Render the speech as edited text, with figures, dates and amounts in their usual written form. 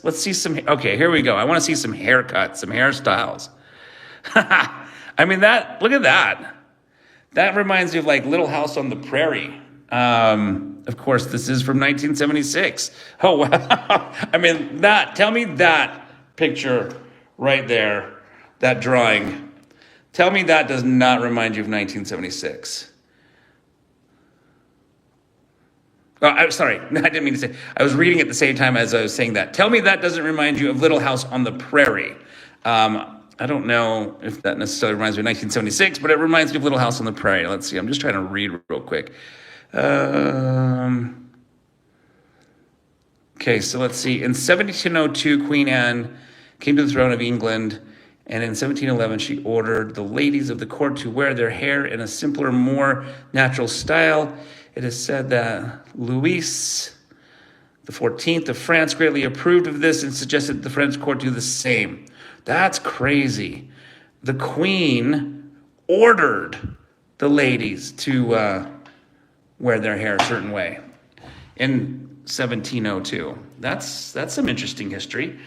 let's see some. Okay, here we go. I want to see some haircuts, some hairstyles. I mean that. Look at that. That reminds me of like Little House on the Prairie. Of course, this is from 1976. Oh wow! I mean that. Tell me that picture right there, that drawing. Tell me that does not remind you of 1976. Oh, I'm sorry, I didn't mean to say. I was reading at the same time as I was saying that. Tell me that doesn't remind you of Little House on the Prairie. I don't know if that necessarily reminds me of 1976, but it reminds me of Little House on the Prairie. Let's see. I'm just trying to read real quick. Okay, so let's see. In 1702, Queen Anne came to the throne of England, and in 1711, she ordered the ladies of the court to wear their hair in a simpler, more natural style. It is said that Louis XIV of France greatly approved of this and suggested the French court do the same. That's crazy. The Queen ordered the ladies to wear their hair a certain way in 1702. That's some interesting history.